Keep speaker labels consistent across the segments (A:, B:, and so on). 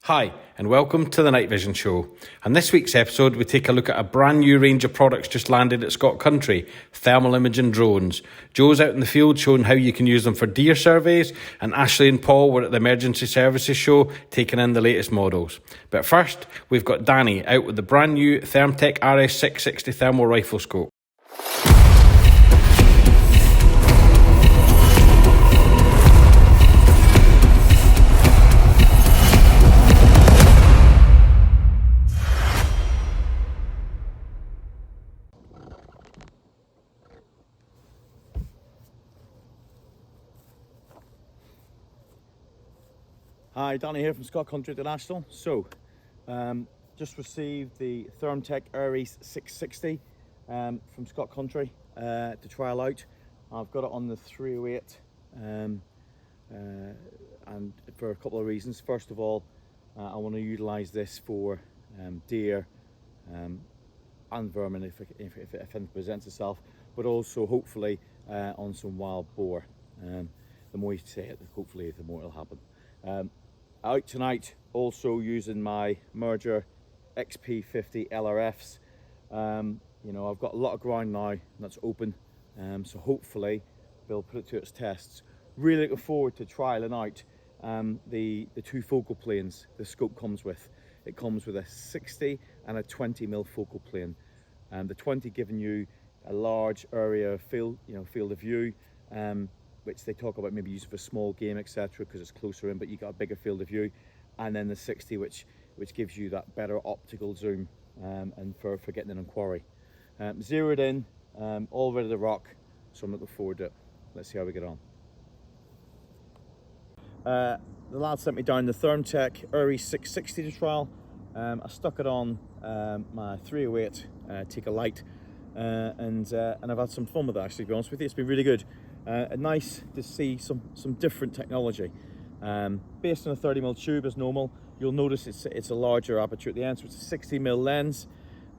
A: Hi, and welcome to the Night Vision Show. On this week's episode, we take a look at a brand new range of products just landed at Scott Country, thermal imaging drones. Joe's out in the field showing how you can use them for deer surveys, and Ashley and Paul were at the Emergency Services Show taking in the latest models. But first, we've got Danny out with the brand new ThermTec Ares 660 Thermal Riflescope.
B: Hi, Danny here from Scott Country International. So, just received the ThermTec Ares 660 from Scott Country to trial out. I've got it on the 308 and for a couple of reasons. First of all, I want to utilise this for deer and vermin if it presents itself, but also hopefully on some wild boar. The more you say it, hopefully the more it'll happen. Out tonight also using my Merger XP50 LRFs. You know, I've got a lot of ground now that's open, so hopefully they'll put it to its tests. Really looking forward to trialing out the two focal planes the scope comes with. It comes with a 60 and a 20mm focal plane. The 20 giving you a large area of field of view, which they talk about maybe using for small game, etc., because it's closer in, but you got a bigger field of view. And then the 60, which gives you that better optical zoom and for getting in on quarry. Zeroed in, all ready to rock, so I'm looking forward to it. Let's see how we get on. The lad sent me down the ThermTec Ares 660 to trial. I stuck it on my 308 Take a Light, and I've had some fun with it, actually, to be honest with you. It's been really good. Nice to see some different technology. Based on a 30mm tube as normal, you'll notice it's a larger aperture at the end, so it's a 60mm lens,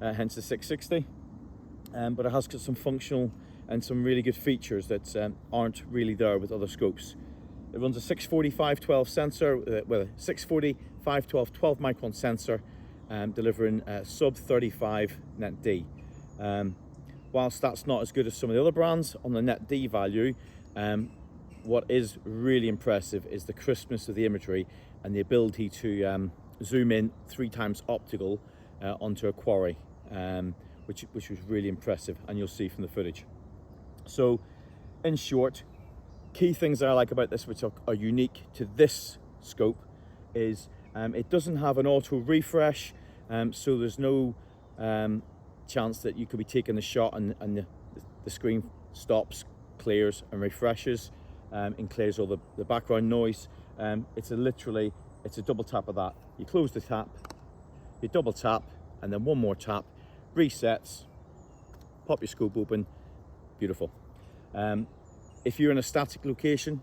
B: hence the 660. But it has got some functional and some really good features that aren't really there with other scopes. It runs a 640 512 sensor, with a 640 512 12 micron sensor, delivering sub 35 net D. Whilst that's not as good as some of the other brands on the net D value, what is really impressive is the crispness of the imagery and the ability to zoom in 3 times optical onto a quarry, which was really impressive, and you'll see from the footage. So, in short, key things that I like about this, which are unique to this scope, is it doesn't have an auto refresh, so there's no chance that you could be taking the shot and the screen stops, clears and refreshes, and clears all the background noise. It's a double tap of that. You close the tap, you double tap, and then one more tap, resets, pop your scope open, beautiful. If you're in a static location,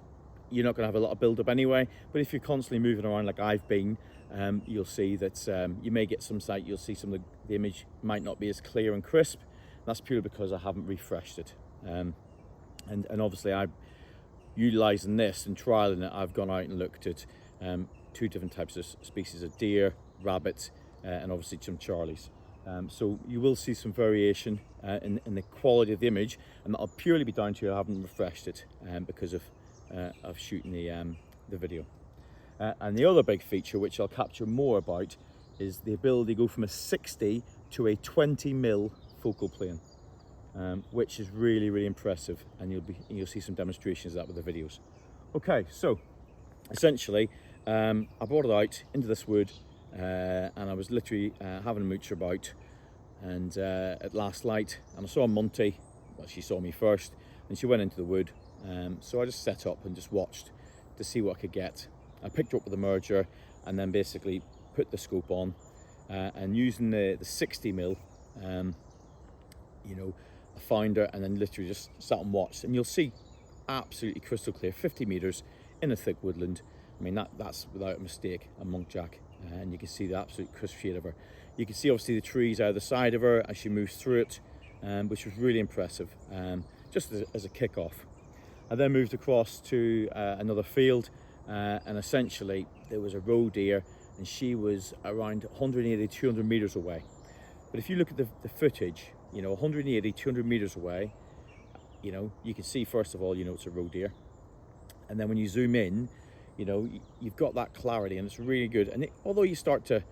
B: you're not going to have a lot of build up anyway, but if you're constantly moving around like I've been, you'll see that you may get some sight, you'll see some of the image might not be as clear and crisp. That's purely because I haven't refreshed it. And obviously I'm utilising this and trialling it. I've gone out and looked at 2 different types of species of deer, rabbit, and obviously some charlies. So you will see some variation in the quality of the image, and that'll purely be down to I haven't refreshed it because of shooting the video. And the other big feature, which I'll capture more about, is the ability to go from a 60 to a 20mm focal plane, which is really, really impressive, and you'll see some demonstrations of that with the videos. Okay, so essentially, I brought it out into this wood, and I was literally having a moocher about, and at last light, and I saw Monty. Well, she saw me first, and she went into the wood. So I just set up and just watched to see what I could get. I picked her up with the Merger, and then basically put the scope on, and using the 60mm, I found her, and then literally just sat and watched, and you'll see absolutely crystal clear, 50 meters in a thick woodland. I mean, that's without a mistake a monkjack, and you can see the absolute crisp shade of her. You can see obviously the trees either side of her as she moves through it, which was really impressive, just as a kick-off. I then moved across to another field, and essentially there was a roe deer and she was around 180, 200 meters away. But if you look at the footage, 180, 200 meters away, you can see, first of all, it's a roe deer. And then when you zoom in, you've got that clarity, and it's really good. And although you start to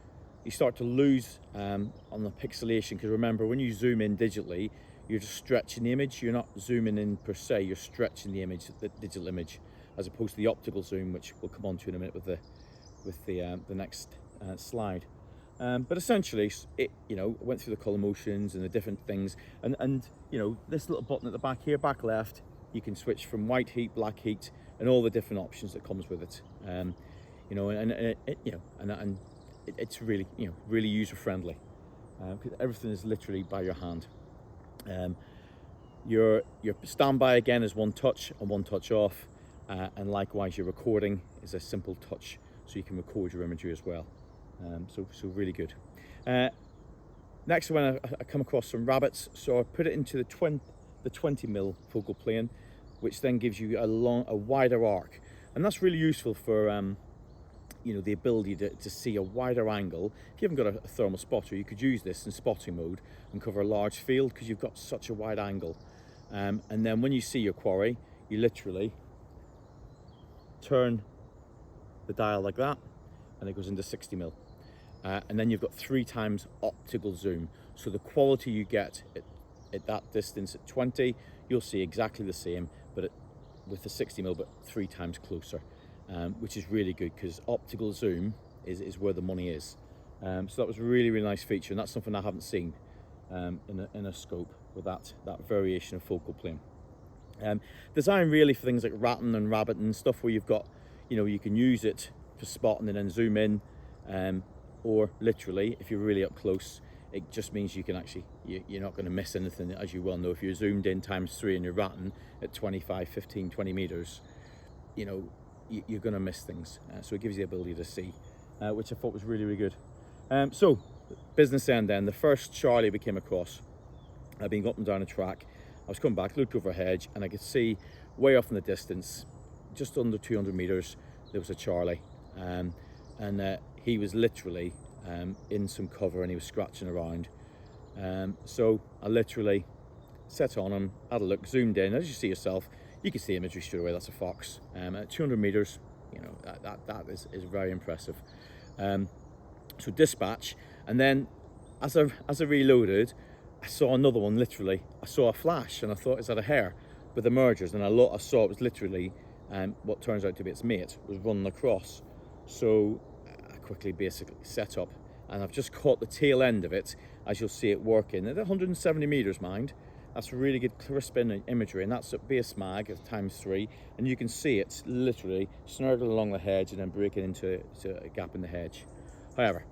B: lose on the pixelation, because remember, when you zoom in digitally, you're just stretching the image. You're not zooming in per se, you're stretching the image, the digital image, as opposed to the optical zoom, which we'll come on to in a minute with the next slide. But essentially, it went through the color motions and the different things, and this little button at the back here, back left, you can switch from white heat, black heat, and all the different options that comes with it. It's really really user friendly, because everything is literally by your hand. Your standby again is one touch and one touch off, and likewise your recording is a simple touch, so you can record your imagery as well. So really good. Next, when I come across some rabbits, so I put it into the 20mm focal plane, which then gives you a wider arc, and that's really useful for the ability to see a wider angle. If you haven't got a thermal spotter, you could use this in spotting mode and cover a large field, because you've got such a wide angle. And then when you see your quarry, you literally turn the dial like that, and it goes into 60mm. And then you've got 3 times optical zoom. So the quality you get at that distance at 20, you'll see exactly the same, but with the 60mm, but 3 times closer. Which is really good, because optical zoom is where the money is. So that was a really, really nice feature, and that's something I haven't seen in a scope with that variation of focal plane. Designed really for things like ratting and rabbiting and stuff, where you've got, you can use it for spotting and then zoom in, or literally, if you're really up close, it just means you can actually, you're not going to miss anything, as you well know. If you're zoomed in ×3 and you're ratting at 25, 15, 20 meters, you're going to miss things. So it gives you the ability to see, which I thought was really, really good. So business end then, the first Charlie we came across, I'd been up and down a track. I was coming back, looked over a hedge, and I could see way off in the distance, just under 200 meters, there was a Charlie. And he was literally in some cover, and he was scratching around. So I literally set on him, had a look, zoomed in. As you see yourself, you can see imagery straight away. That's a fox. At 200 meters, that is very impressive. So dispatch, and then as I reloaded, I saw another one. Literally, I saw a flash, and I thought, is that a hare? With the mergers, and I saw it was literally what turns out to be its mate was running across. So I quickly basically set up, and I've just caught the tail end of it, as you'll see it working at 170 meters, mind. That's really good crisp imagery, and that's at base mag of ×3, and you can see it's literally snarling along the hedge and then breaking into a gap in the hedge. However,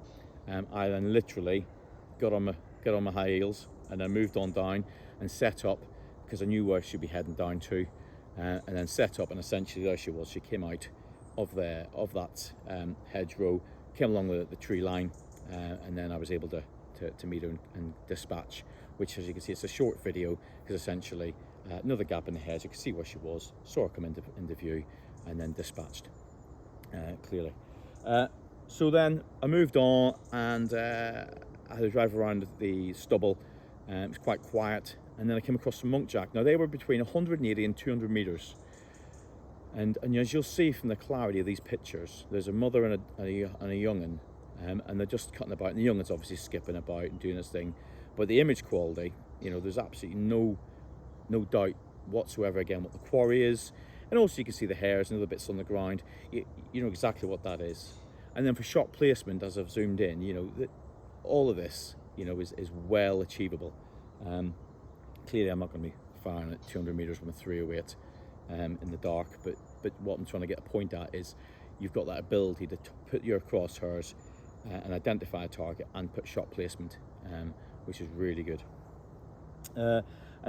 B: I then literally got on my high heels, and then moved on down and set up, because I knew where I should be heading down to, and then set up, and essentially there she was. She came out of that hedgerow, came along the tree line, and then I was able to meet her and dispatch, which, as you can see, it's a short video, because essentially another gap in the hedge, I could see where she was, saw her come into view, and then dispatched clearly. So then I moved on, and I had to drive around the stubble. It was quite quiet, and then I came across some muntjac. Now they were between 180 and 200 meters, and as you'll see from the clarity of these pictures, there's a mother and a young'un, and they're just cutting about, and the young'un's obviously skipping about and doing his thing. But the image quality, there's absolutely no doubt whatsoever, again, what the quarry is. And also you can see the hairs and other bits on the ground. You know exactly what that is. And then for shot placement, as I've zoomed in, all of this, is well achievable. Clearly I'm not going to be firing at 200 meters from a 308 in the dark, but what I'm trying to get a point at is you've got that ability to put your crosshairs and identify a target and put shot placement, which is really good. And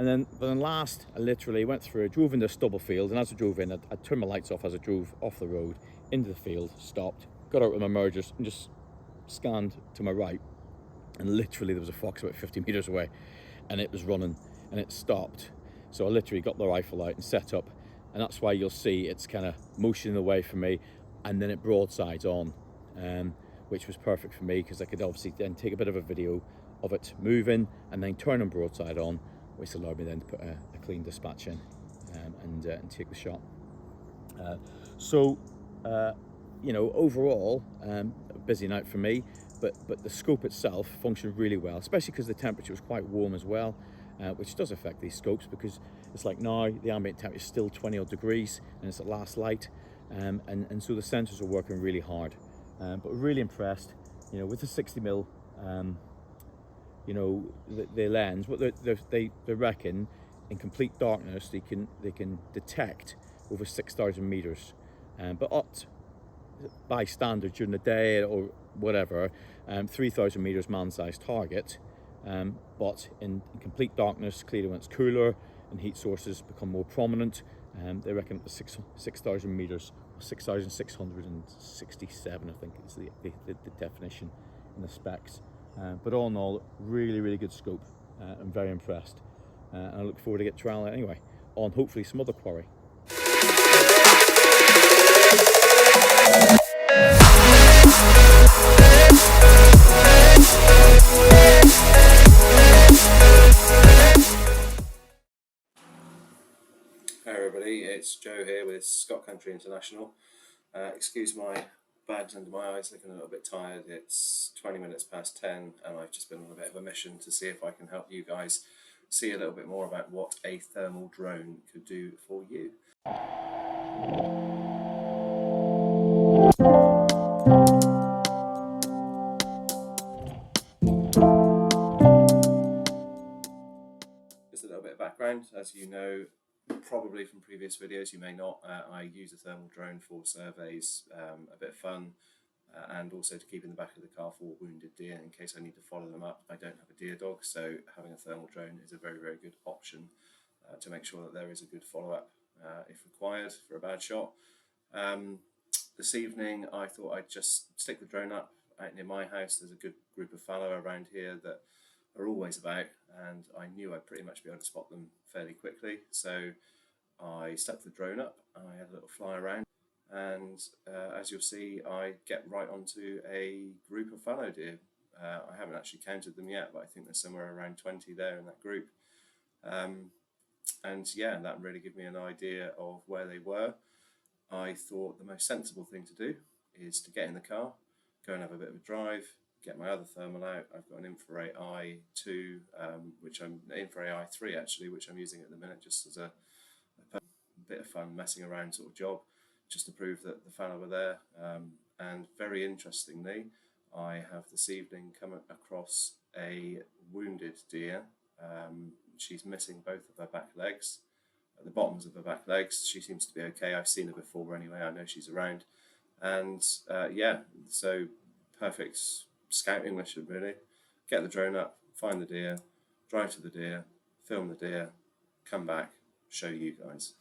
B: then last, I literally went through, drove into a stubble field, and as I drove in, I turned my lights off as I drove off the road into the field, stopped, got out with my mergers, and just scanned to my right, and literally there was a fox about 50 meters away, and it was running, and it stopped. So I literally got the rifle out and set up, and that's why you'll see it's kind of motioning away from me, and then it broadsides on. which was perfect for me because I could obviously then take a bit of a video of it moving and then turn them broadside on, which allowed me then to put a clean dispatch in and take the shot. You know, overall, a busy night for me, but the scope itself functioned really well, especially because the temperature was quite warm as well, which does affect these scopes because it's like now the ambient temperature is still 20 odd degrees and it's at last light, and so the sensors are working really hard. But we're really impressed, you know, with the 60mm, you know, the lens. What they reckon in complete darkness they can detect over 6,000 meters, but up by standard during the day or whatever, 3,000 meters man-sized target, but in complete darkness, clearly when it's cooler and heat sources become more prominent, they reckon up to 6,000 meters, 6,667 I think is the definition in the specs. But all in all, really good scope. I'm very impressed, and I look forward to get trial anyway on hopefully some other quarry.
C: Hi everybody, it's Joe here with Scott Country International. Excuse my bags under my eyes, looking a little bit tired. It's 20 minutes past 10 and I've just been on a bit of a mission to see if I can help you guys see a little bit more about what a thermal drone could do for you. Just a little bit of background, as you know probably from previous videos, you may not, I use a thermal drone for surveys, a bit of fun, and also to keep in the back of the car for wounded deer in case I need to follow them up. I don't have a deer dog, so having a thermal drone is a very good option to make sure that there is a good follow-up if required for a bad shot. This evening I thought I'd just stick the drone up out near my house. There's a good group of fallow around here that are always about, and I knew I'd pretty much be able to spot them fairly quickly, so I stuck the drone up. I had a little fly around, and as you'll see, I get right onto a group of fallow deer. I haven't actually counted them yet, but I think there's somewhere around 20 there in that group. And yeah, that really gave me an idea of where they were. I thought the most sensible thing to do is to get in the car, go and have a bit of a drive, get my other thermal out. I've got an infrared i2, which I'm infrared i3 actually, which I'm using at the minute just as a bit of fun messing around sort of job, just to prove that the fallow were there. And very interestingly, I have this evening come across a wounded deer. She's missing both of her back legs, at the bottoms of her back legs. She seems to be okay. I've seen her before anyway, I know she's around. And yeah, so perfect scouting mission really. Get the drone up, find the deer, drive to the deer, film the deer, come back, show you guys.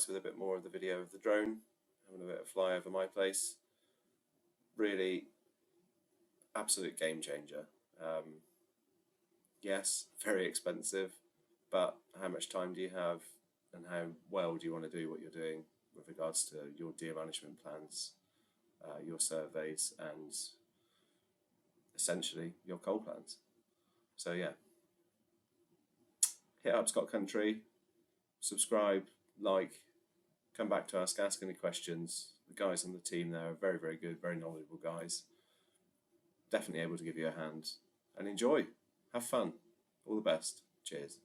C: With a bit more of the video of the drone, having a bit of fly over my place. Really absolute game changer. Yes, very expensive, but how much time do you have and how well do you want to do what you're doing with regards to your deer management plans, your surveys, and essentially your coal plans. So yeah, hit up Scott Country, subscribe, like, come back to us, ask any questions. The guys on the team there are very good, very knowledgeable guys. Definitely able to give you a hand. And enjoy. Have fun. All the best. Cheers.